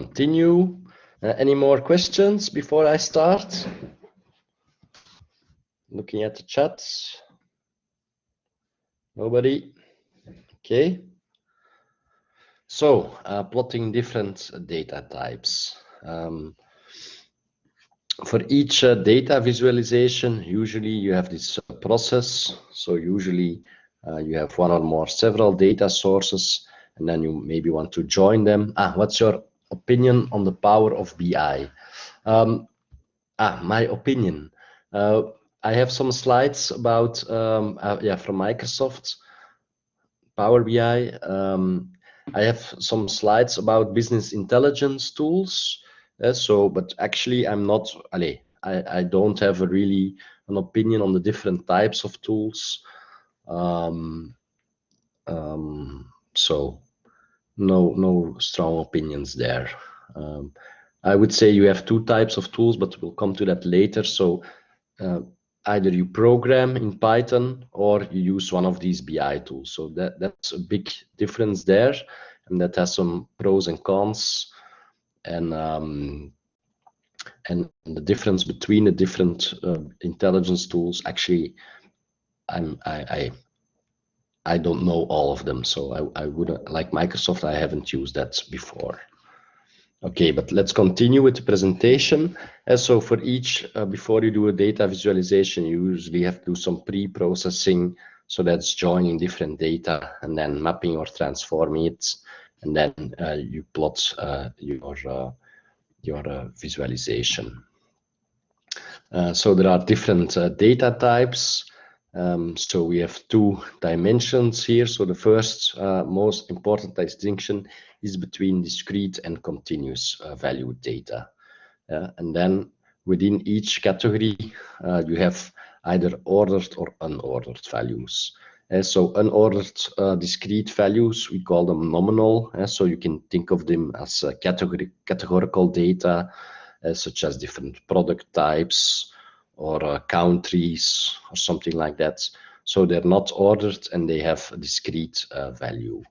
continue. Any more questions before I start? Looking at the chat. Nobody? Okay. So, plotting different data types. For each data visualization, usually you have this process. So usually you have one or more several data sources, and then you maybe want to join them. What's your opinion on the power of BI? My opinion. I have some slides about from Microsoft Power BI. I have some slides about business intelligence tools. But actually, I'm not. I don't have really an opinion on the different types of tools. So no strong opinions there. I would say you have two types of tools, but we'll come to that later. So either you program in Python or you use one of these BI tools. So that's a big difference there, and that has some pros and cons. And the difference between the different intelligence tools, actually, I don't know all of them. So I wouldn't, like Microsoft, I haven't used that before. Okay, but let's continue with the presentation. So for each, before you do a data visualization, you usually have to do some pre-processing. So that's joining different data and then mapping or transforming it. And then you plot your visualization. So there are different data types. So we have two dimensions here. So the first most important distinction is between discrete and continuous value data. And then within each category, you have either ordered or unordered values. So unordered discrete values, we call them nominal. So you can think of them as categorical data, such as different product types or countries or something like that. So they're not ordered and they have a discrete value.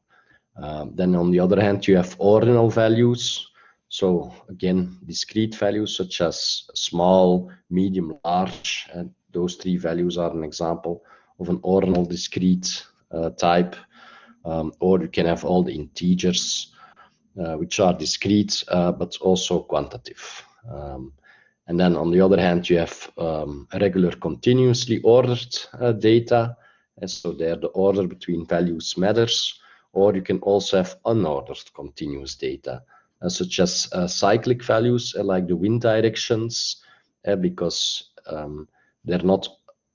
Then on the other hand, you have ordinal values. So again, discrete values such as small, medium, large, and those three values are an example of an ordinal discrete type. Or you can have all the integers, which are discrete, but also quantitative. And then on the other hand, you have regular continuously ordered data. And so there the order between values matters. Or you can also have unordered continuous data, such as cyclic values like the wind directions, because they're not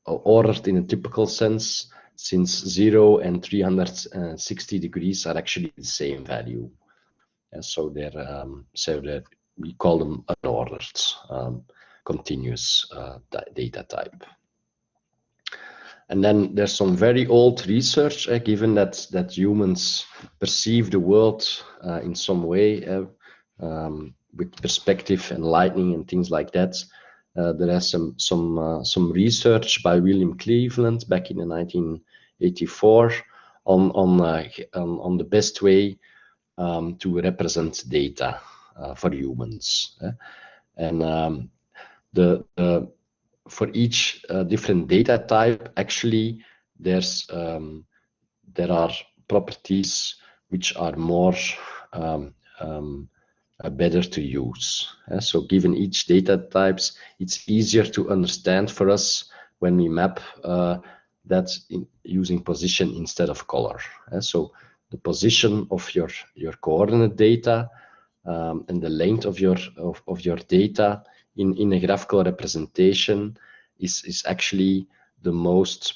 ordered in a typical sense, since 0 and 360 degrees are actually the same value. And so we call them unordered continuous data type. And then there's some very old research, given that humans perceive the world in some way with perspective and lightning and things like that. There has some research by William Cleveland back in 1984 on the best way to represent data for humans. And for each different data type, actually, there are properties which are more better to use. So given each data types, it's easier to understand for us when we map that using position instead of color. So the position of your coordinate data and the length of your data in a graphical representation is actually the most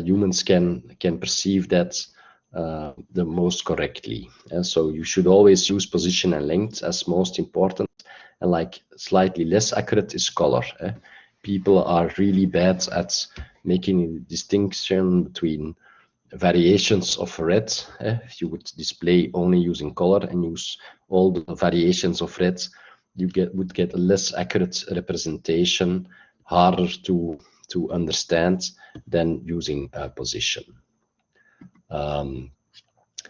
humans can perceive that the most correctly. And so you should always use position and length as most important, and like slightly less accurate is color. People are really bad at making a distinction between variations of red. If you would display only using color and use all the variations of red, you would get a less accurate representation, harder to understand than using position.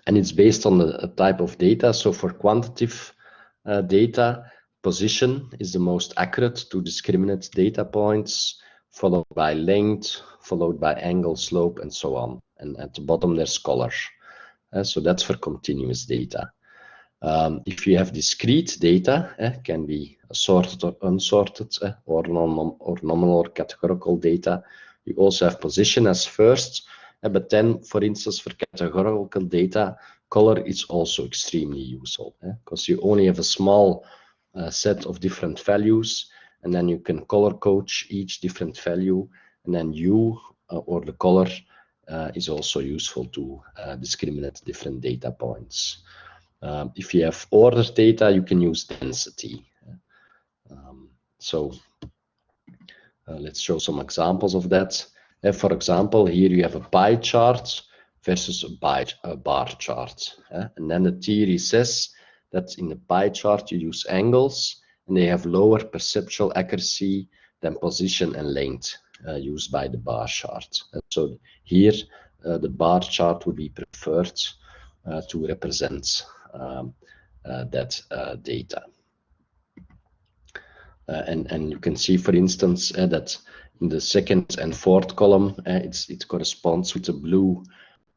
and it's based on the type of data. So for quantitative data, position is the most accurate to discriminate data points, followed by length, followed by angle, slope, and so on. And at the bottom there's color. So that's for continuous data. If you have discrete data, can be sorted or unsorted, or nominal or categorical data. You also have position as first, but then, for instance, for categorical data, color is also extremely useful, because you only have a small set of different values, and then you can color code each different value, and then hue or the color is also useful to discriminate different data points. If you have ordered data, you can use density. Let's show some examples of that. For example, here you have a pie chart versus a bar chart. And then the theory says that in the pie chart you use angles, and they have lower perceptual accuracy than position and length used by the bar chart. So here the bar chart would be preferred to represent that data. And you can see, for instance, that in the second and fourth column, it corresponds with the blue,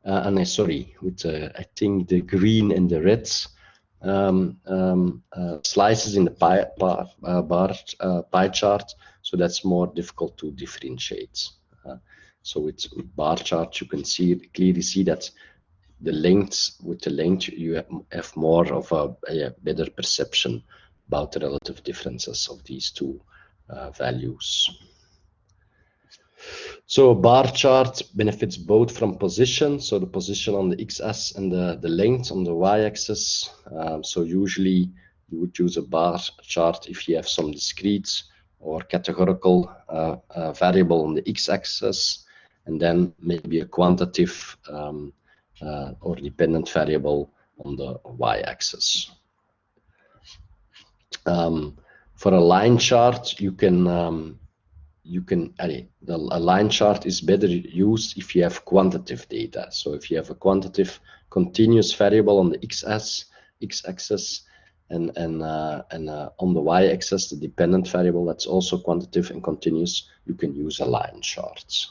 with I think the green and the red slices in the pie chart. So that's more difficult to differentiate. So with bar chart, you can clearly see that with the length, you have more of a better perception about the relative differences of these two values. So a bar chart benefits both from position, so the position on the x-axis and the length on the y-axis. So usually you would use a bar chart if you have some discrete or categorical variable on the x-axis, and then maybe a quantitative or dependent variable on the y-axis. For a line chart, a line chart is better used if you have quantitative data. So if you have a quantitative continuous variable on the x-axis and on the y-axis, the dependent variable that's also quantitative and continuous, you can use a line chart.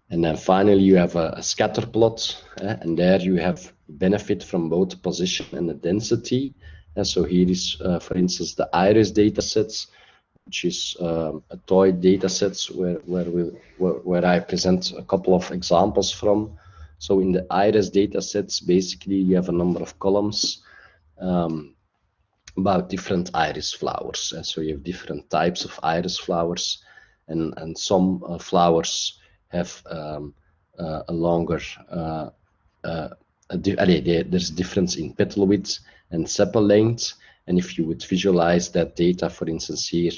And then finally, you have a scatter plot, and there you have benefit from both position and the density. So here is, for instance, the iris data sets, which is a toy data sets where I present a couple of examples from. So in the iris data sets, basically you have a number of columns about different iris flowers. So you have different types of iris flowers, and some flowers have a longer, there's a difference in petal width and sepal length. And if you would visualize that data, for instance, here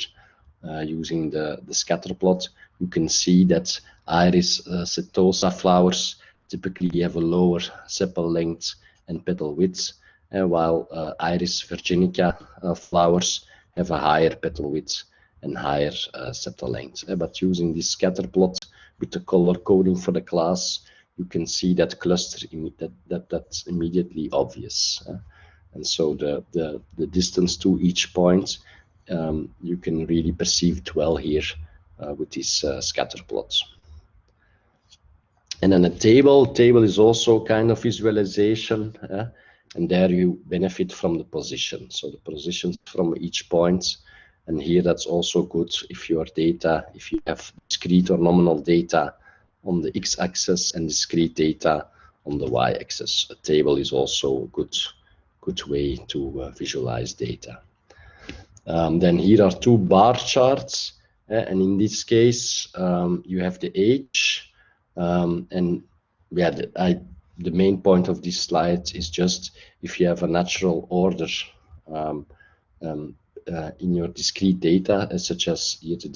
using the scatter plot, you can see that iris setosa flowers typically have a lower sepal length and petal width, while iris virginica flowers have a higher petal width and higher septal length. But using this scatter plot with the color coding for the class, you can see that cluster that's immediately obvious. And so the distance to each point, you can really perceive it well here with these scatter plots. And then a table is also kind of visualization, and there you benefit from the position. So the positions from each point. And here that's also good if you have discrete or nominal data on the x-axis and discrete data on the y-axis. A table is also a good way to visualize data. Then here are two bar charts, and in this case you have the age, and yeah, the main point of this slide is just if you have a natural order in your discrete data, such as here the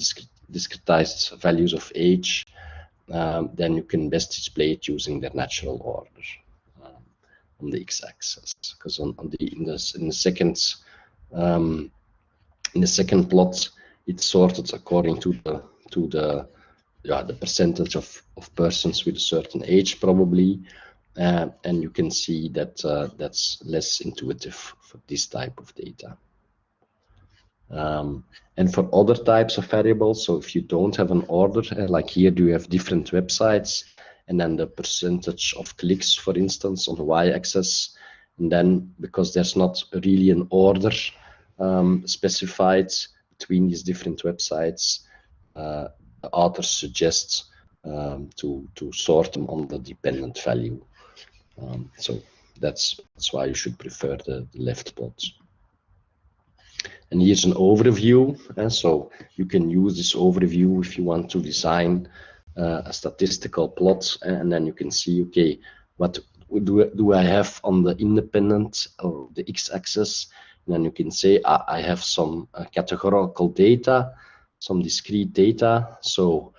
discretized values of age, then you can best display it using their natural order on the x-axis. Because in the second plot, it's sorted according to the the percentage of persons with a certain age probably, and you can see that that's less intuitive for this type of data. And for other types of variables, so if you don't have an order, like here you have different websites, and then the percentage of clicks, for instance, on the y-axis, and then because there's not really an order specified between these different websites, the authors suggest to sort them on the dependent value. So that's why you should prefer the left plot. And here's an overview, so you can use this overview if you want to design a statistical plot, and then you can see, okay, what do I have on the independent or the x-axis? And then you can say I have some categorical data, some discrete data. So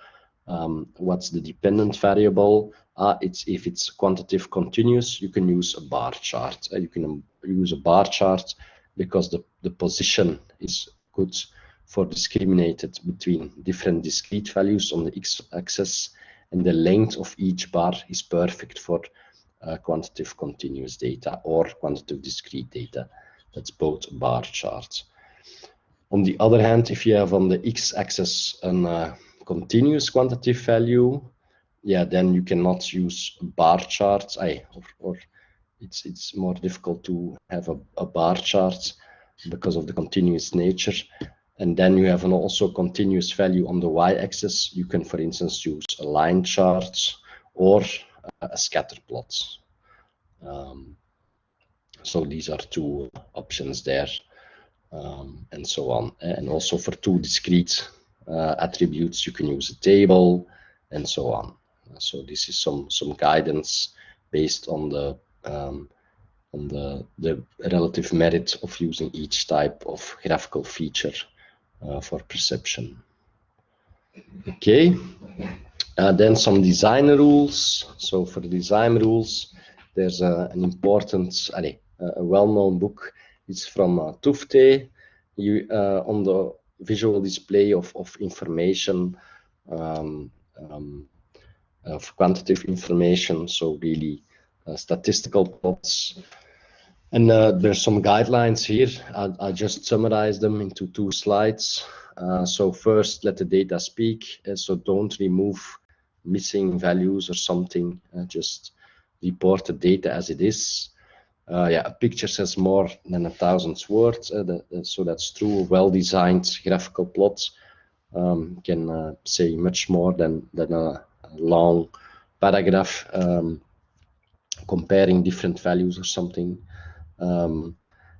what's the dependent variable? If it's quantitative continuous, you can use a bar chart. You can use a bar chart because the position is good for discriminated between different discrete values on the x-axis, and the length of each bar is perfect for quantitative continuous data or quantitative discrete data. That's both bar charts. On the other hand, if you have on the x-axis a continuous quantitative value, then you cannot use bar charts, or it's more difficult to have a bar chart because of the continuous nature. And then you have an also continuous value on the y-axis. You can, for instance, use a line chart or a scatter plot. So these are two options there, and so on. And also for two discrete attributes, you can use a table, and so on. So this is some guidance based on the relative merit of using each type of graphical feature for perception. Okay, then some design rules. So for the design rules, there's an important, a well-known book. It's from Tufte, on the visual display of information, of quantitative information, so really statistical plots. And there's some guidelines here. I'll just summarize them into 2 slides. So first, let the data speak. So don't remove missing values or something. Just report the data as it is. A picture says more than 1,000 words. So that's true. A well-designed graphical plot can say much more than a long paragraph comparing different values or something.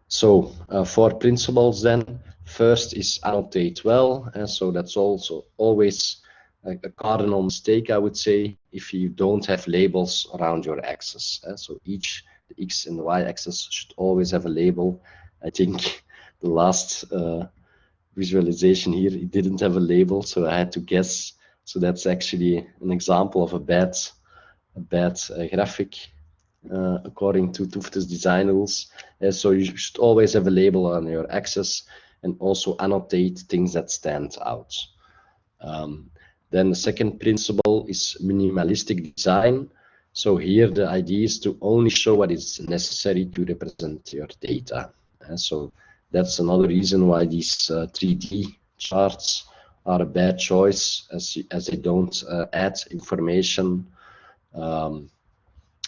So 4 principles then. First is annotate well, and so that's also always a cardinal mistake, I would say, if you don't have labels around your axis. So each, the x and the y axis should always have a label. I think the last visualization here, it didn't have a label, so I had to guess. So that's actually an example of a bad graphic. According to Tufte's design rules. So you should always have a label on your axis and also annotate things that stand out. Then the second principle is minimalistic design. So here the idea is to only show what is necessary to represent your data. So that's another reason why these 3D charts are a bad choice, as they don't add information.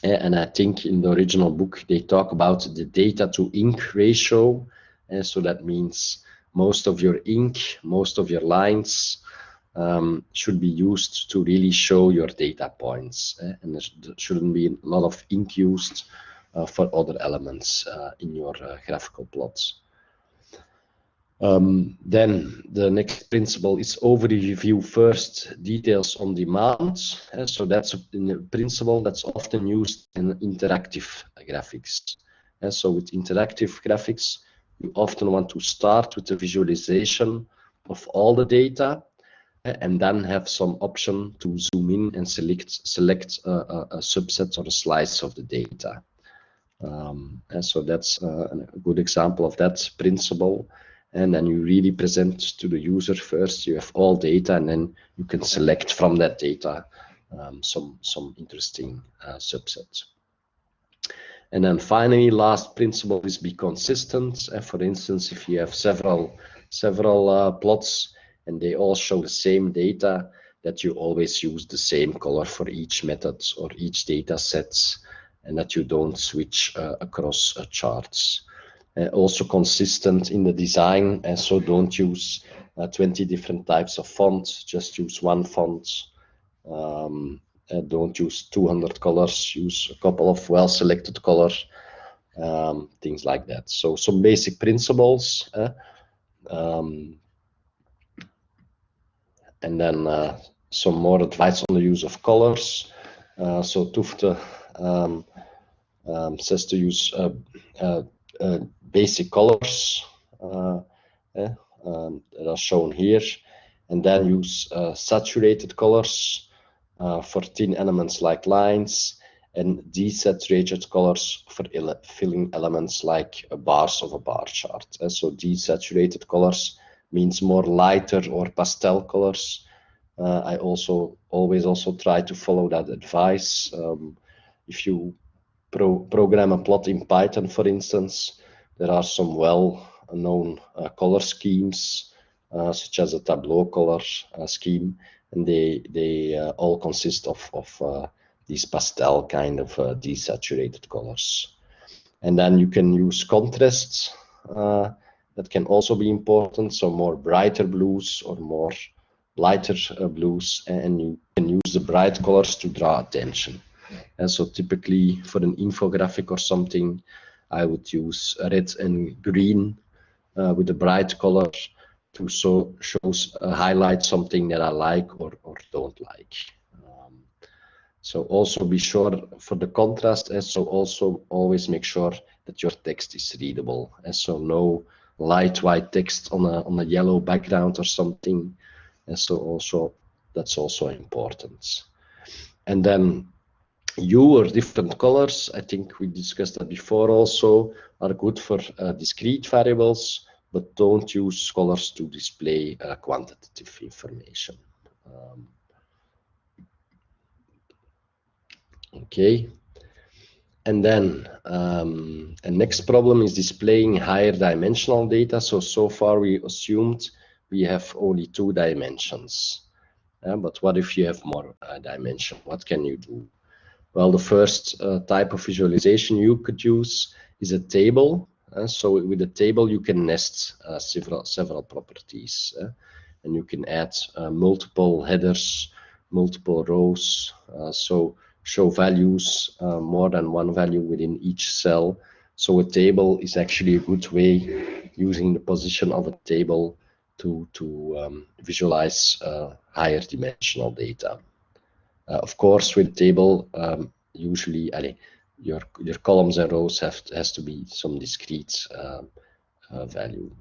And I think in the original book, they talk about the data to ink ratio. And so that means most of your ink, most of your lines should be used to really show your data points. And there shouldn't be a lot of ink used for other elements in your graphical plots. Then the next principle is overview first, details on demand. So that's a principle that's often used in interactive graphics. So with interactive graphics, you often want to start with the visualization of all the data, and then have some option to zoom in and select a subset or a slice of the data. And so that's a good example of that principle. and then you really present to the user first. You have all data, and then you can select from that data some interesting subsets. And then finally, last principle is be consistent. For instance, if you have several plots and they all show the same data, that you always use the same color for each method or each data sets, and that you don't switch across charts. Also consistent in the design, and so don't use 20 different types of fonts, just use one font. Don't use 200 colors, use a couple of well-selected colors, things like that. So some basic principles, and then some more advice on the use of colors. So Tufte says to use basic colors that are shown here, and then use saturated colors for thin elements like lines, and desaturated colors for filling elements like bars of a bar chart. So desaturated colors means more lighter or pastel colors. I always try to follow that advice. If you program a plot in Python, for instance, there are some well-known color schemes, such as a Tableau color scheme, and they all consist of these pastel kind of desaturated colors. And then you can use contrasts. That can also be important, so more brighter blues or more lighter blues, and you can use the bright colors to draw attention. And so typically for an infographic or something, I would use red and green with a bright color to highlight something that I like or don't like. So also be sure for the contrast, and so also always make sure that your text is readable, and so no light white text on a yellow background or something, and so also that's also important. And then hue or different colors, I think we discussed that before also, are good for discrete variables, but don't use colors to display quantitative information. Okay, and then a next problem is displaying higher dimensional data. So far we assumed we have only 2 dimensions, but what if you have more dimension? What can you do? Well, the first type of visualization you could use is a table. So with a table you can nest several properties, and you can add multiple headers, multiple rows, so show values, more than one value within each cell. So a table is actually a good way, using the position of a table to visualize higher dimensional data. Of course, with table, usually your columns and rows has to be some discrete value.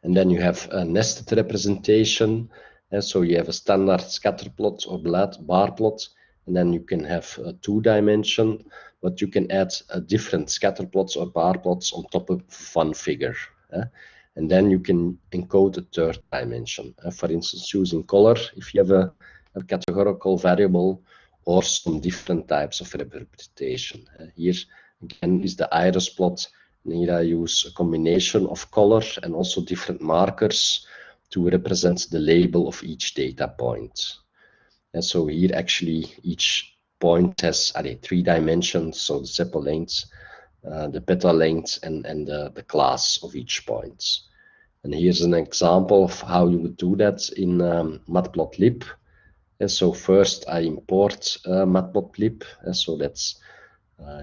And then you have a nested representation, and so you have a standard scatter plot or bar plot, and then you can have a 2-dimension, but you can add different scatter plots or bar plots on top of one figure. And then you can encode a 3rd dimension. For instance, using color, if you have a categorical variable or some different types of representation. Here again is the iris plot, and here I use a combination of color and also different markers to represent the label of each data point. And so here actually each point has 3 dimensions, so the sepal length, the petal length, and the class of each point. And here's an example of how you would do that in matplotlib. And so first I import matplotlib, and so that's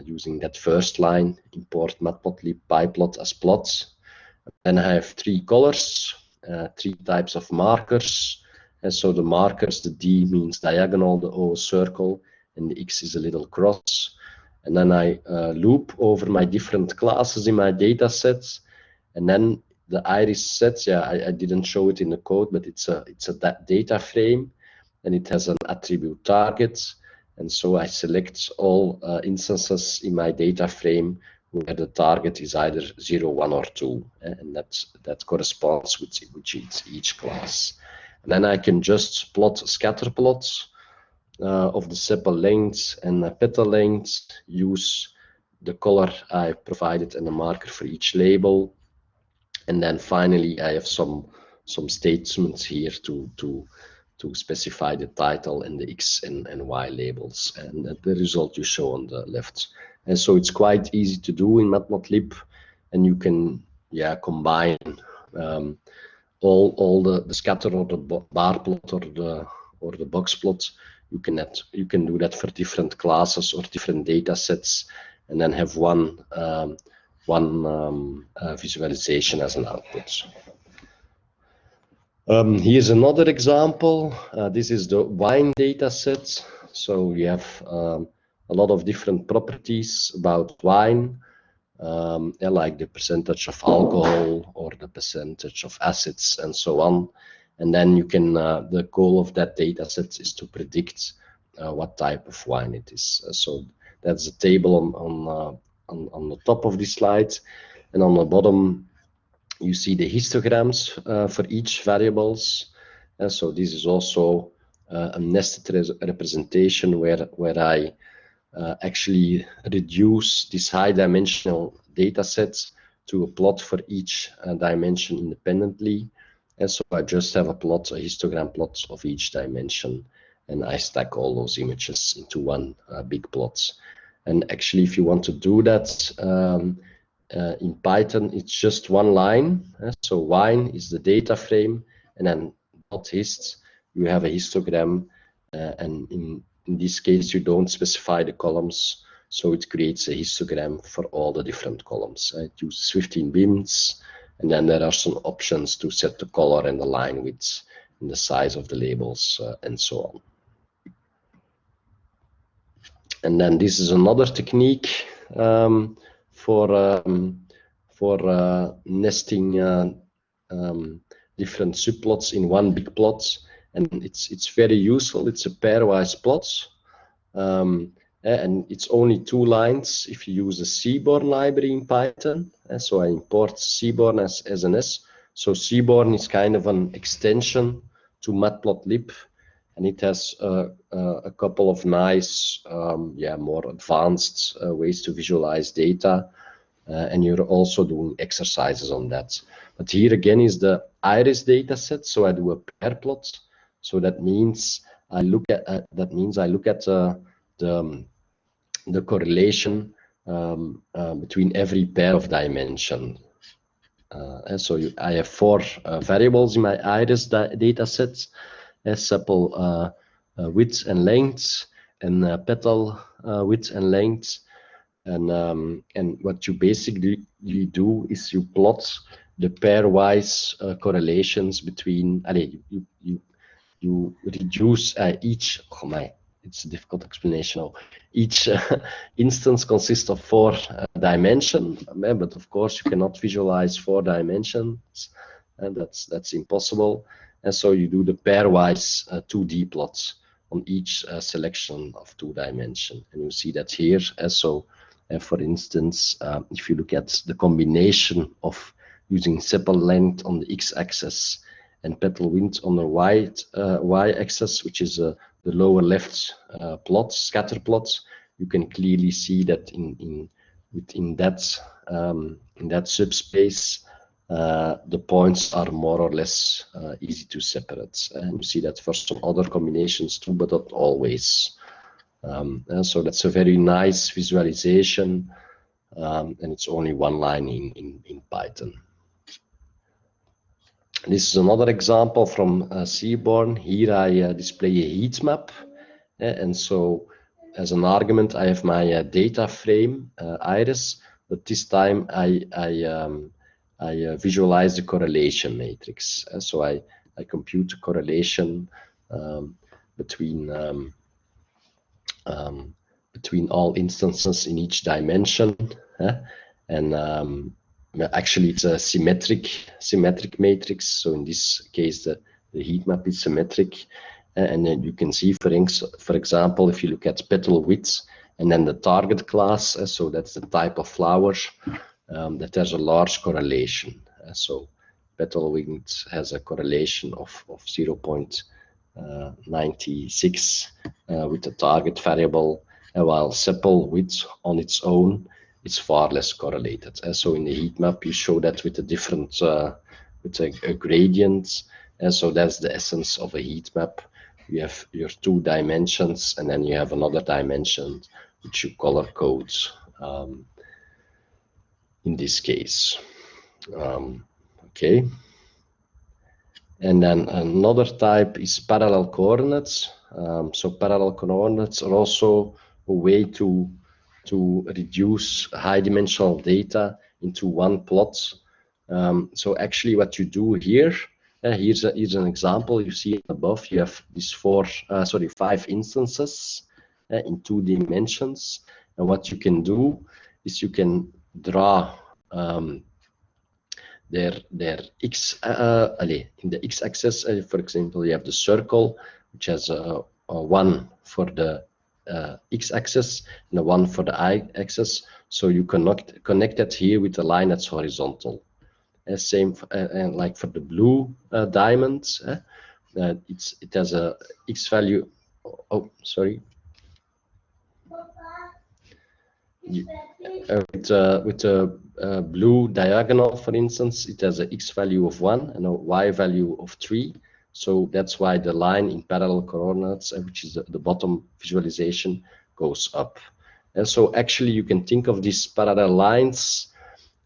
using that first line, import matplotlib pyplot as plots. Then I have 3 colors, 3 types of markers. And so the markers, the D means diagonal, the O circle, and the X is a little cross. And then I loop over my different classes in my data sets. And then the iris sets, I didn't show it in the code, but it's a data frame, and it has an attribute target. And so I select all instances in my data frame where the target is either 0, 1, or 2, and that corresponds with each class. And then I can just plot scatter plots of the sepal length and the petal length, use the color I provided and the marker for each label, and then finally I have some statements here to specify the title and the X and Y labels, and the result you show on the left. And so it's quite easy to do in Matplotlib, and you can combine all the scatter or the bar plot or the box plot. You can do that for different classes or different data sets, and then have one visualization as an output. Here's another example. This is the wine data set. So we have a lot of different properties about wine, like the percentage of alcohol or the percentage of acids and so on. And then you can, the goal of that data set is to predict what type of wine it is. So that's a table on the top of this slide, and on the bottom you see the histograms for each variables. So this is also a nested representation where I actually reduce this high dimensional data sets to a plot for each dimension independently. And so I just have a histogram plot of each dimension, and I stack all those images into one big plot. And actually, if you want to do that in Python, it's just one line. So wine is the data frame, and then .hist, you have a histogram, and in this case, you don't specify the columns, so it creates a histogram for all the different columns. It uses 15 bins, and then there are some options to set the color and the line width and the size of the labels and so on. And then this is another technique for nesting different subplots in one big plot, and it's very useful. It's a pairwise plot, and it's only 2 lines if you use the Seaborn library in Python. So I import Seaborn as SNS. So Seaborn is kind of an extension to Matplotlib, and it has a couple of nice, more advanced ways to visualize data, and you're also doing exercises on that. But here again is the iris data set, so I do a pair plot. So that means I look at the correlation between every pair of dimensions. And so I have 4 variables in my iris data set: sepal width and length, and petal width and length. And what you basically do is you plot the pairwise correlations between. You reduce each. It's a difficult explanation now. Each instance consists of 4 dimensions, but of course you cannot visualize 4 dimensions, and that's impossible. And so you do the pairwise 2D plots on each selection of 2 dimensions, and you see that here. So, for instance, if you look at the combination of using sepal length on the x-axis and petal width on the y-axis, which is the lower left plot, scatter plots, you can clearly see that within that subspace, the points are more or less easy to separate. And you see that for some other combinations too, but not always. And so that's a very nice visualization, and it's only 1 line in Python. This is another example from Seaborn. Here I display a heat map, and so as an argument I have my data frame iris, but this time I visualize the correlation matrix. So I compute the correlation between all instances in each dimension, and actually it's a symmetric matrix. So in this case the heat map is symmetric, and then you can see, for example, if you look at petal width And then the target class, so that's the type of flower that has a large correlation. So petal width has a correlation of 0.96 with the target variable, while sepal width on its own is far less correlated. So in the heat map, you show that with a different with a gradient. So that's the essence of a heat map. You have your 2 dimensions, and then you have another dimension which you color code in this case. Okay. And then another type is parallel coordinates. So parallel coordinates are also a way to reduce high dimensional data into one plot. So actually what you do here, here's an example. You see above, you have these 5 instances in 2 dimensions. And what you can do is you can draw their x in the x-axis. For example, you have the circle, which has a 1 for the x-axis and a 1 for the y-axis. So you connect that here with a line that's horizontal. Same and like for the blue diamonds, it has a x value. Oh, sorry. With a blue diagonal, for instance, it has a x value of 1 and a y value of 3. So that's why the line in parallel coordinates, which is the bottom visualization, goes up. And so actually you can think of these parallel lines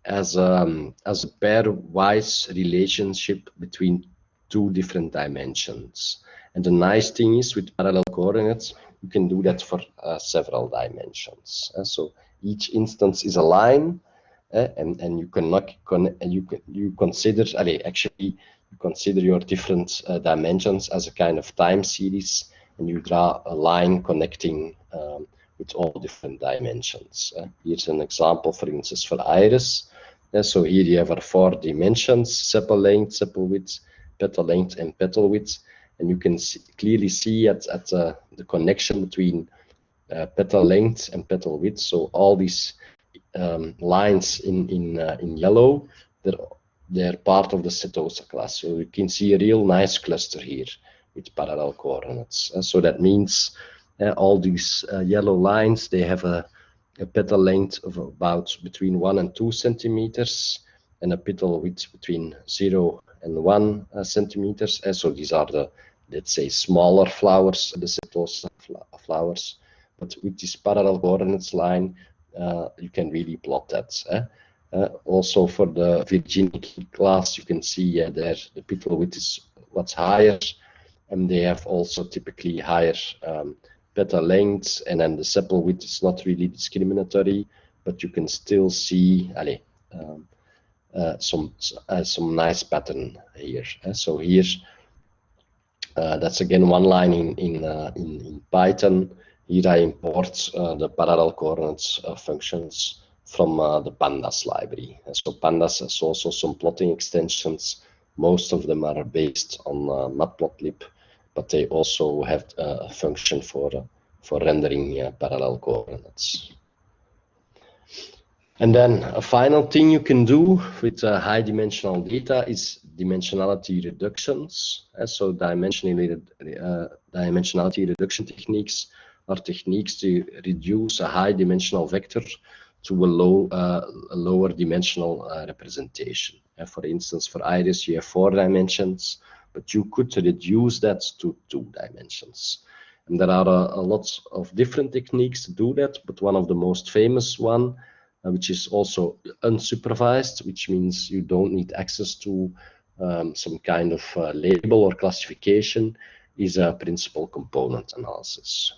as a pairwise relationship between 2 different dimensions. And the nice thing is with parallel coordinates, you can do that for several dimensions. So each instance is a line, and you consider your different dimensions as a kind of time series, and you draw a line connecting with all different dimensions. Here's an example, for instance, for iris. So here you have our 4 dimensions: sepal length, sepal width, petal length, and petal width. And you can clearly see at the connection between petal length and petal width. So all these lines in yellow, they're part of the setosa class. So you can see a real nice cluster here with parallel coordinates. So that means all these yellow lines, they have a petal length of about between 1 and 2 centimeters, and a petal width between 0 and 1 centimeters. So these are the, let's say, smaller flowers, the setosa flowers. But with this parallel coordinates line, you can really plot that. Also for the virginity class, you can see there the petal width is what's higher, and they have also typically higher petal lengths, and then the sepal width is not really discriminatory, but you can still see some nice pattern here. So here, that's again one line in Python. Here I import the parallel coordinates functions from the Pandas library. So Pandas has also some plotting extensions. Most of them are based on Matplotlib, but they also have a function for rendering parallel coordinates. And then a final thing you can do with high dimensional data is dimensionality reductions. So dimensionality reduction techniques are techniques to reduce a high dimensional vector to a lower dimensional representation. For instance, for iris, you have 4 dimensions, but you could reduce that to 2 dimensions. And there are a lot of different techniques to do that, but one of the most famous one, which is also unsupervised, which means you don't need access to some kind of label or classification, is a principal component analysis.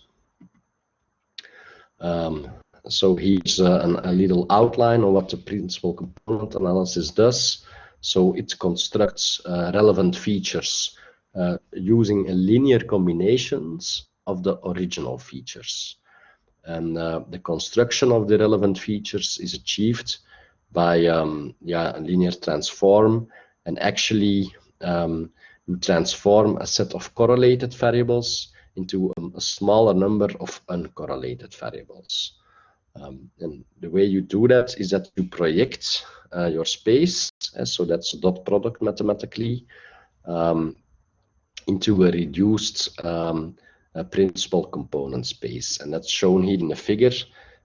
So here's a little outline of what the principal component analysis does. So it constructs relevant features using linear combinations of the original features. And the construction of the relevant features is achieved by a linear transform, and actually you transform a set of correlated variables into a smaller number of uncorrelated variables. And the way you do that is that you project your space, so that's a dot product mathematically, into a reduced principal component space, and that's shown here in the figure.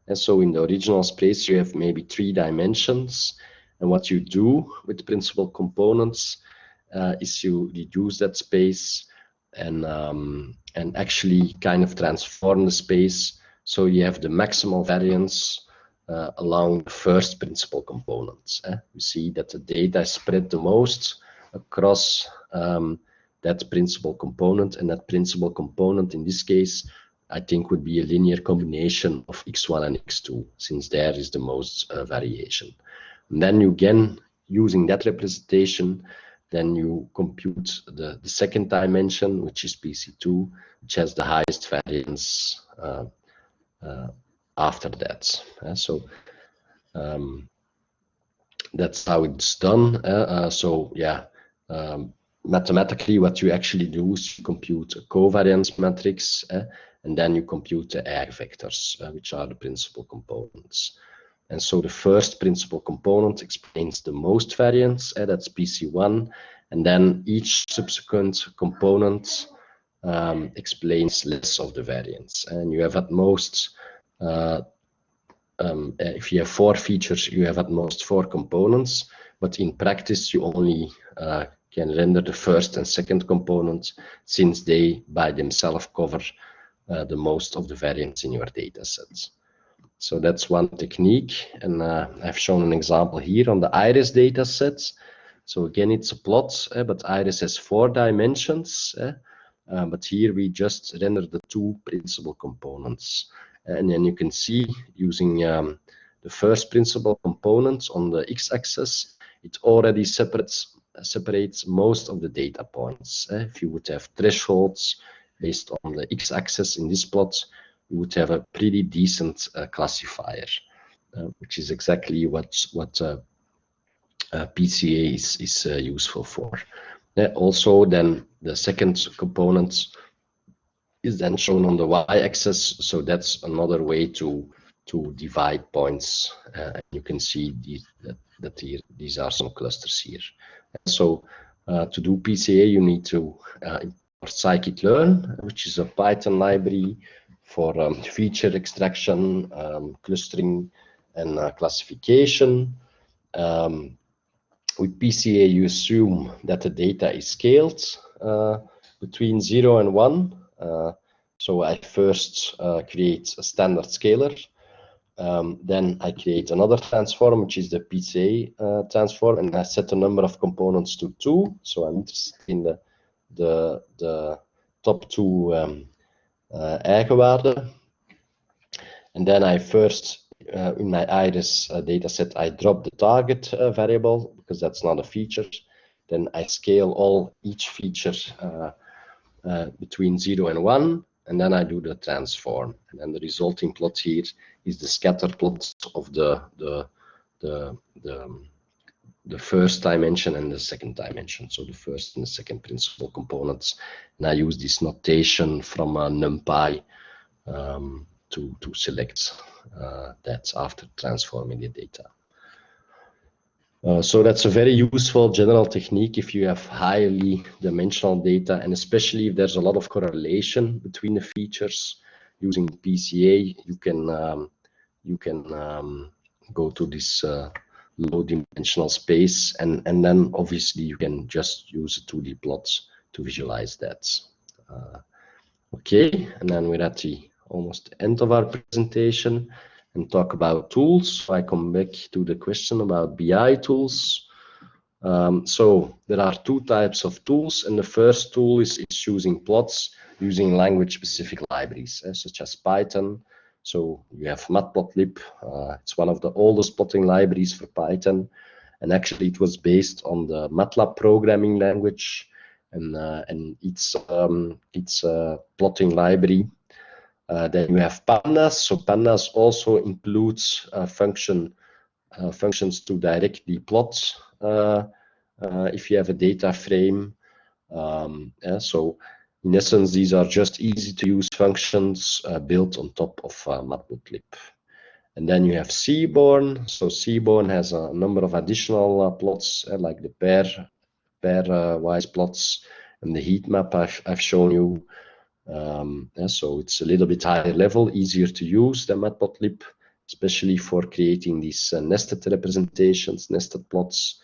And so in the original space you have maybe 3 dimensions, and what you do with the principal components is you reduce that space and actually kind of transform the space so you have the maximal variance along the first principal components. You see that the data is spread the most across that principal component, and that principal component in this case I think would be a linear combination of x1 and x2, since there is the most variation. And then you again, using that representation, then you compute the second dimension, which is PC2, which has the highest variance after that. So that's how it's done. So yeah, mathematically what you actually do is you compute a covariance matrix, and then you compute the eigenvectors, which are the principal components. And so the first principal component explains the most variance, that's PC1, and then each subsequent component explains less of the variance. And you have at most, if you have 4 features, you have at most 4 components, but in practice you only can render the first and second component, since they by themselves cover the most of the variance in your data sets. So that's one technique, and I've shown an example here on the iris data sets. So again, it's a plot, but iris has 4 dimensions, but here we just render the 2 principal components. And then you can see, using the first principal component on the x-axis, it already separates most of the data points. If you would have thresholds based on the x-axis in this plot, you would have a pretty decent classifier, which is exactly what PCA is useful for. Also, then the second component is then shown on the y-axis, so that's another way to divide points. You can see that here, these are some clusters here. And so to do PCA, you need to import scikit-learn, which is a Python library for feature extraction, clustering, and classification. With PCA, you assume that the data is scaled between 0 and 1. So I first create a standard scalar. Then I create another transform, which is the PCA transform, and I set the number of components to 2. So I'm interested in the top 2 eigenwaarden. And then I first, in my iris data set, I drop the target variable, because that's not a feature. Then I scale each feature between 0 and 1, and then I do the transform. And then the resulting plot here is the scatter plot of the first dimension and the second dimension, so the first and the second principal components. And I use this notation from NumPy to select that after transforming the data. So that's a very useful general technique if you have highly dimensional data, and especially if there's a lot of correlation between the features. Using PCA, you can go to this low dimensional space, and then obviously you can just use a 2D plots to visualize that. Okay, and then we're at the almost end of our presentation and talk about tools. So I come back to the question about BI tools. So there are 2 types of tools, and the first tool is choosing plots using language-specific libraries, such as Python. So you have matplotlib. It's one of the oldest plotting libraries for Python, and actually it was based on the MATLAB programming language, and its plotting library. Then you have Pandas. So Pandas also includes functions to directly plot if you have a data frame. So in essence, these are just easy to use functions built on top of Matplotlib. And then you have Seaborn. So Seaborn has a number of additional plots, like the pairwise plots and the heat map I've shown you. So it's a little bit higher level, easier to use than Matplotlib, especially for creating these nested representations, nested plots.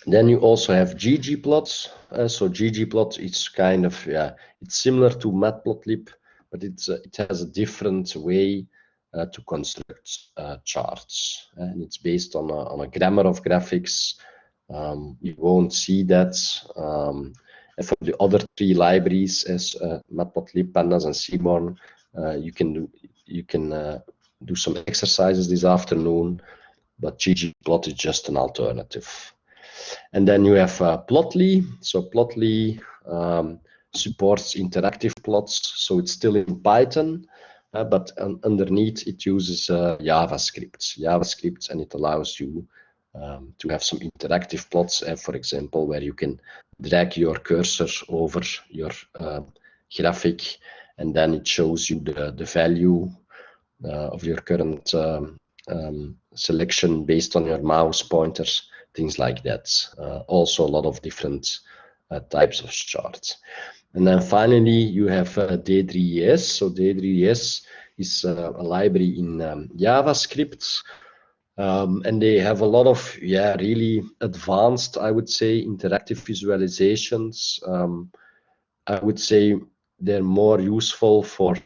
Then you also have Ggplots. So Ggplot is kind of, it's similar to Matplotlib, but it has a different way to construct charts, and it's based on a grammar of graphics. You won't see that. And for the other three libraries, as Matplotlib, Pandas, and Seaborn, you can do some exercises this afternoon, but Ggplot is just an alternative. And then you have Plotly. So Plotly supports interactive plots, so it's still in Python, but underneath it uses JavaScript, and it allows you to have some interactive plots, for example, where you can drag your cursor over your graphic, and then it shows you the value of your current selection based on your mouse pointers, things like that. Also a lot of different types of charts. And then finally, you have D3ES. So D3ES is a library in JavaScript. And they have a lot of really advanced, I would say, interactive visualizations. I would say they're more useful for,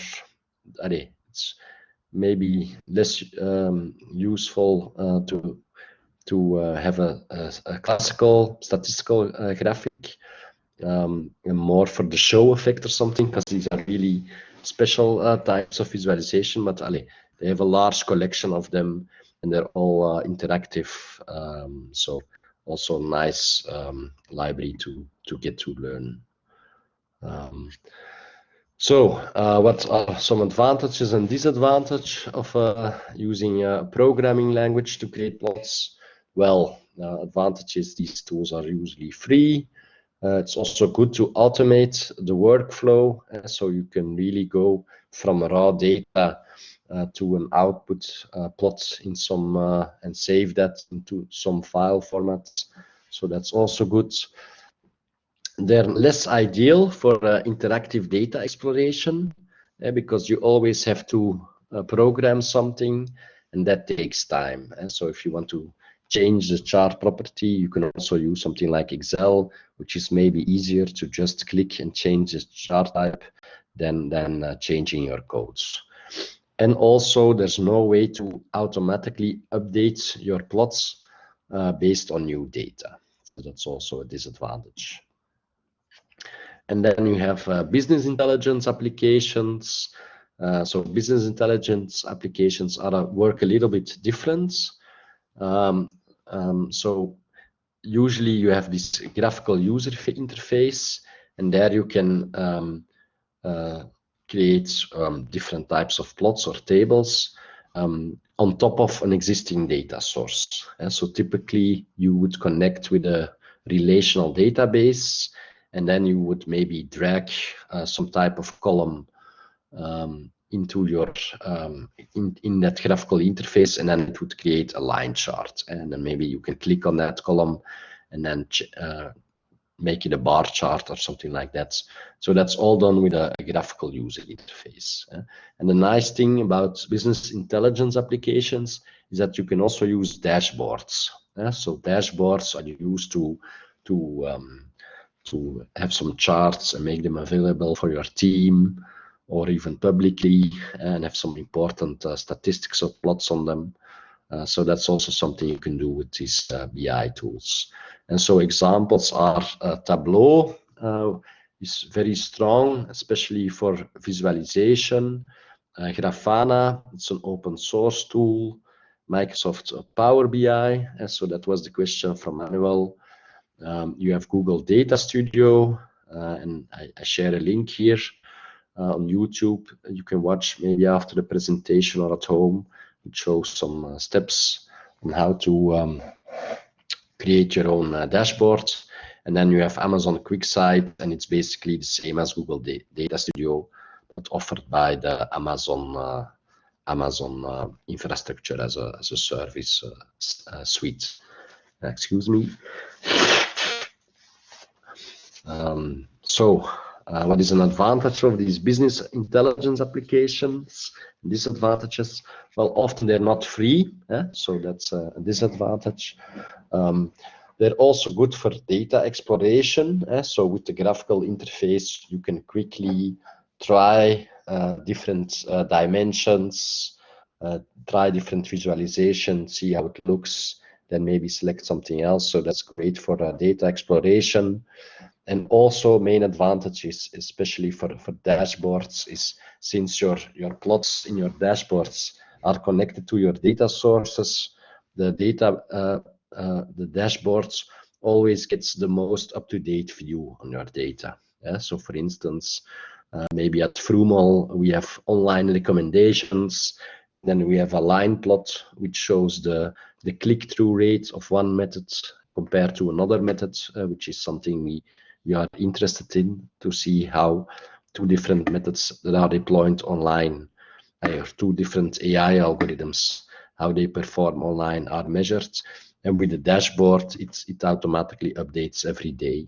it's maybe less useful to have a classical statistical graphic, and more for the show effect or something, because these are really special types of visualization, but they have a large collection of them, and they're all interactive, so also a nice library to get to learn. So what are some advantages and disadvantages of using a programming language to create plots? Well, advantages, these tools are usually free. It's also good to automate the workflow, so you can really go from raw data to an output plot in some and save that into some file format. So that's also good. They're less ideal for interactive data exploration because you always have to program something, and that takes time. And so if you want to change the chart property, you can also use something like Excel, which is maybe easier to just click and change the chart type than changing your codes. And also, there's no way to automatically update your plots based on new data. So that's also a disadvantage. And then you have business intelligence applications. So business intelligence applications work a little bit different. So usually you have this graphical user interface, and there you can create different types of plots or tables on top of an existing data source. And so typically you would connect with a relational database, and then you would maybe drag some type of column into your in that graphical interface, and then it would create a line chart, and then maybe you can click on that column and then make it a bar chart or something like that. So that's all done with a graphical user interface. And the nice thing about business intelligence applications is that you can also use dashboards. So dashboards are used to have some charts and make them available for your team, or even publicly, and have some important statistics or plots on them. So that's also something you can do with these BI tools. And so examples are Tableau is very strong, especially for visualization. Grafana, it's an open source tool. Microsoft Power BI, so that was the question from Manuel. You have Google Data Studio, and I share a link here on YouTube. You can watch maybe after the presentation or at home. It shows some steps on how to create your own dashboard. And then you have Amazon QuickSight, and it's basically the same as Google Data Studio, but offered by the Amazon infrastructure as a service suite. Excuse me. What is an advantage of these business intelligence applications? Disadvantages? Well, often they're not free, so that's a disadvantage. They're also good for data exploration. So with the graphical interface, you can quickly try different dimensions, try different visualizations, see how it looks, then maybe select something else. So that's great for data exploration. And also main advantages, especially for dashboards, is since your plots in your dashboards are connected to your data sources, the dashboards always gets the most up-to-date view on your data. So for instance, maybe at Vroomall, we have online recommendations. Then we have a line plot, which shows the click-through rate of one method compared to another method, which is something we are interested in, to see how two different methods that are deployed online, or two different AI algorithms, how they perform online are measured. And with the dashboard, it automatically updates every day.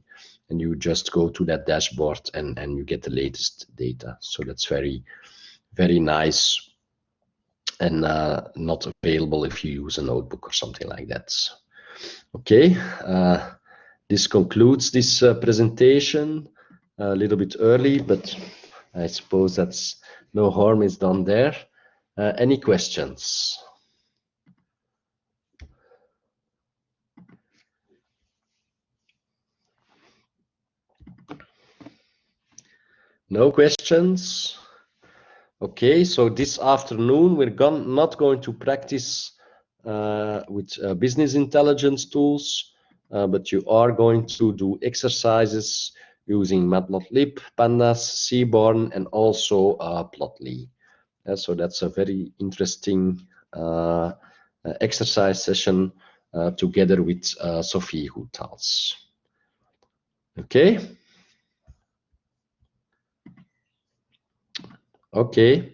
And you just go to that dashboard and you get the latest data. So that's very, very nice, and not available if you use a notebook or something like that. Okay, this concludes this presentation. A little bit early, but I suppose that's no harm is done there. Any questions? No questions? Okay, so this afternoon we're not going to practice with business intelligence tools, but you are going to do exercises using Matplotlib, Pandas, Seaborn, and also Plotly. So that's a very interesting exercise session together with Sophie Houtals. Okay. Okay.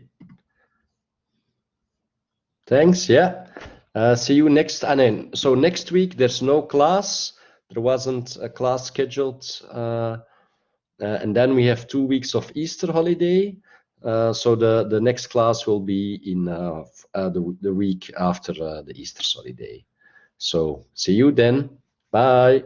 Thanks. Yeah. See you next. So next week there's no class. There wasn't a class scheduled, and then we have 2 weeks of Easter holiday. So the next class will be in the week after the Easter holiday. So see you then. Bye.